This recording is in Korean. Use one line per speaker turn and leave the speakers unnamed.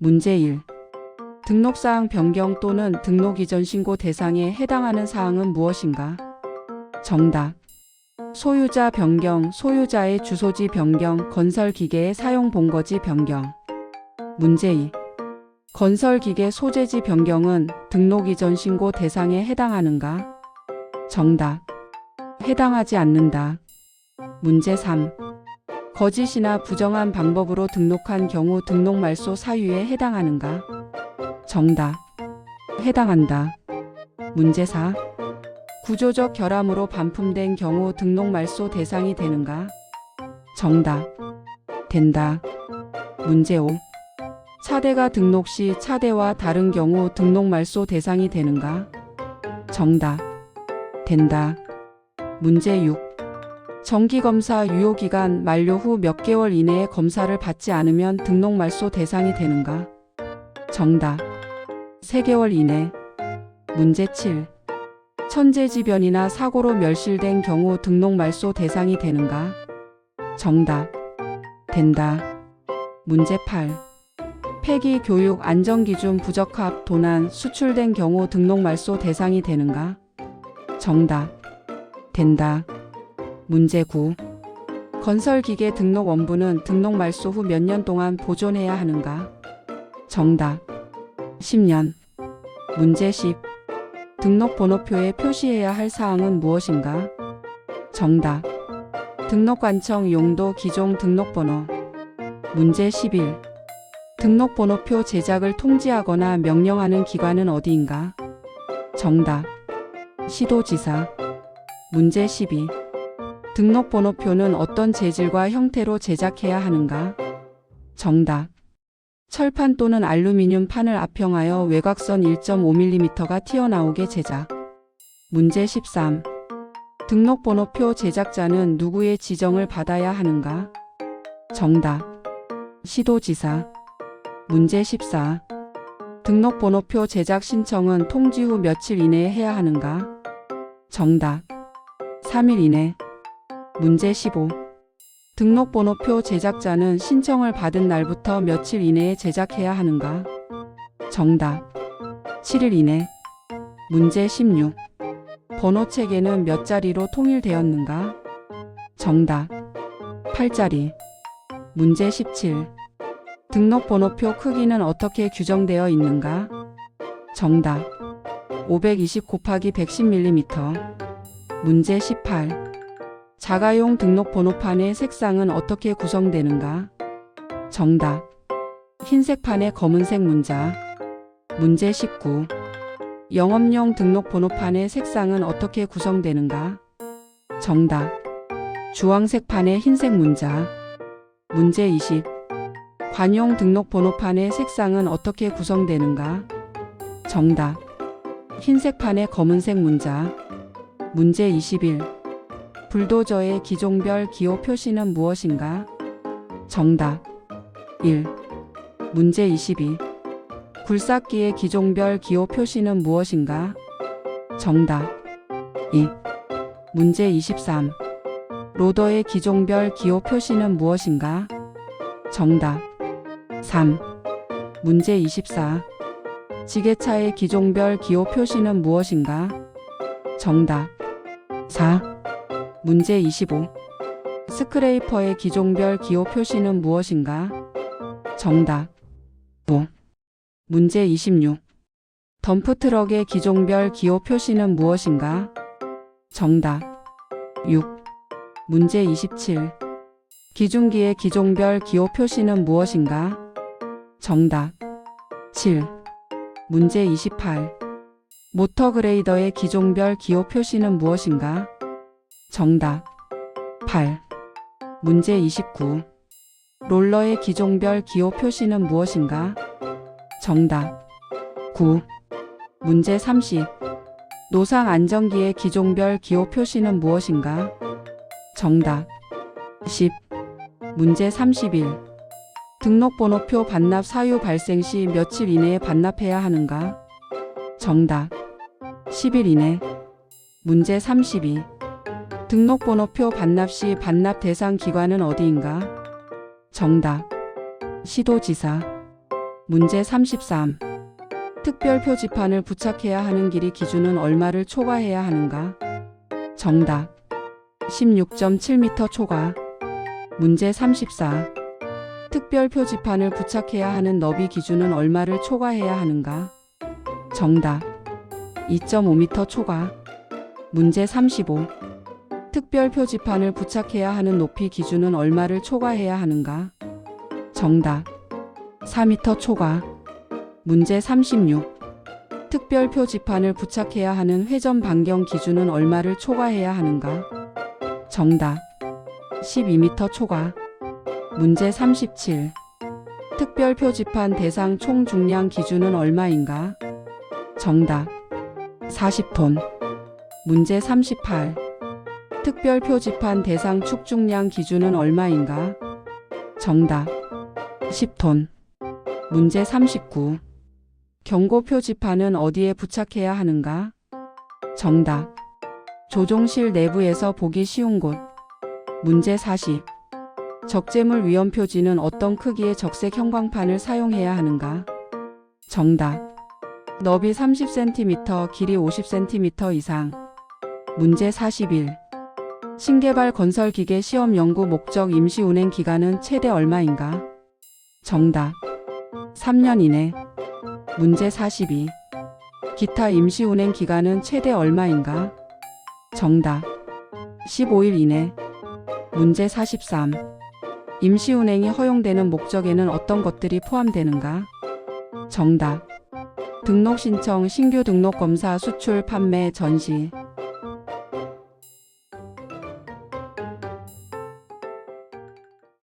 문제 1. 등록사항 변경 또는 등록 이전 신고 대상에 해당하는 사항은 무엇인가? 정답. 소유자 변경, 소유자의 주소지 변경, 건설기계의 사용 본거지 변경. 문제 2. 건설기계 소재지 변경은 등록 이전 신고 대상에 해당하는가? 정답. 해당하지 않는다. 문제 3. 거짓이나 부정한 방법으로 등록한 경우 등록 말소 사유에 해당하는가? 정답. 해당한다. 문제 4. 구조적 결함으로 반품된 경우 등록 말소 대상이 되는가? 정답. 된다. 문제 5. 차대가 등록 시 차대와 다른 경우 등록 말소 대상이 되는가? 정답. 된다. 문제 6. 정기검사 유효기간 만료 후 몇 개월 이내에 검사를 받지 않으면 등록 말소 대상이 되는가? 정답. 3개월 이내. 문제 7. 천재지변이나 사고로 멸실된 경우 등록 말소 대상이 되는가? 정답. 된다. 문제 8. 폐기, 교육, 안전기준 부적합, 도난, 수출된 경우 등록 말소 대상이 되는가? 정답. 된다. 문제 9. 건설기계 등록 원부는 등록 말소 후 몇 년 동안 보존해야 하는가? 정답. 10년. 문제 10. 등록번호표에 표시해야 할 사항은 무엇인가? 정답. 등록관청 용도 기종 등록번호. 문제 11. 등록번호표 제작을 통지하거나 명령하는 기관은 어디인가? 정답. 시도지사. 문제 12. 등록번호표는 어떤 재질과 형태로 제작해야 하는가? 정답. 철판 또는 알루미늄 판을 압형하여 외곽선 1.5mm가 튀어나오게 제작. 문제 13. 등록번호표 제작자는 누구의 지정을 받아야 하는가? 정답. 시도지사. 문제 14. 등록번호표 제작 신청은 통지 후 며칠 이내에 해야 하는가? 정답. 3일 이내. 문제 15. 등록번호표 제작자는 신청을 받은 날부터 며칠 이내에 제작해야 하는가? 정답. 7일 이내. 문제 16. 번호체계는 몇 자리로 통일되었는가? 정답. 8자리. 문제 17. 등록번호표 크기는 어떻게 규정되어 있는가? 정답. 520 곱하기 110mm. 문제 18. 자가용 등록번호판의 색상은 어떻게 구성되는가? 정답. 흰색 판에 검은색 문자. 문제 19. 영업용 등록번호판의 색상은 어떻게 구성되는가? 정답. 주황색 판에 흰색 문자. 문제 20. 관용 등록번호판의 색상은 어떻게 구성되는가? 정답. 흰색 판에 검은색 문자. 문제 21. 불도저의 기종별 기호 표시는 무엇인가? 정답. 1. 문제 22. 굴삭기의 기종별 기호 표시는 무엇인가? 정답. 2. 문제 23. 로더의 기종별 기호 표시는 무엇인가? 정답. 3. 문제 24. 지게차의 기종별 기호 표시는 무엇인가? 정답. 4. 문제 25. 스크레이퍼의 기종별 기호 표시는 무엇인가? 정답. 5. 문제 26. 덤프트럭의 기종별 기호 표시는 무엇인가? 정답. 6. 문제 27. 기중기의 기종별 기호 표시는 무엇인가? 정답. 7. 문제 28. 모터그레이더의 기종별 기호 표시는 무엇인가? 정답. 8. 문제 29. 롤러의 기종별 기호 표시는 무엇인가? 정답. 9. 문제 30. 노상 안전기의 기종별 기호 표시는 무엇인가? 정답. 10. 문제 31. 등록번호표 반납 사유 발생 시 며칠 이내에 반납해야 하는가? 정답. 10일 이내. 문제 32. 등록번호표 반납 시 반납 대상 기관은 어디인가? 정답. 시도지사. 문제 33. 특별 표지판을 부착해야 하는 길이 기준은 얼마를 초과해야 하는가? 정답 16.7m 초과. 문제 34. 특별 표지판을 부착해야 하는 너비 기준은 얼마를 초과해야 하는가? 정답 2.5m 초과. 문제 35. 특별 표지판을 부착해야 하는 높이 기준은 얼마를 초과해야 하는가? 정답 4m 초과. 문제 36. 특별 표지판을 부착해야 하는 회전 반경 기준은 얼마를 초과해야 하는가? 정답 12m 초과. 문제 37. 특별 표지판 대상 총 중량 기준은 얼마인가? 정답 40톤. 문제 38. 특별 표지판 대상 축중량 기준은 얼마인가? 정답 10톤. 문제 39. 경고 표지판은 어디에 부착해야 하는가? 정답 조종실 내부에서 보기 쉬운 곳. 문제 40. 적재물 위험 표지는 어떤 크기의 적색 형광판을 사용해야 하는가? 정답 너비 30cm, 길이 50cm 이상. 문제 41. 신개발 건설 기계 시험 연구 목적 임시 운행 기간은 최대 얼마인가? 정답 3년 이내. 문제 42. 기타 임시 운행 기간은 최대 얼마인가? 정답 15일 이내. 문제 43. 임시 운행이 허용되는 목적에는 어떤 것들이 포함되는가? 정답 등록 신청, 신규 등록 검사, 수출, 판매, 전시.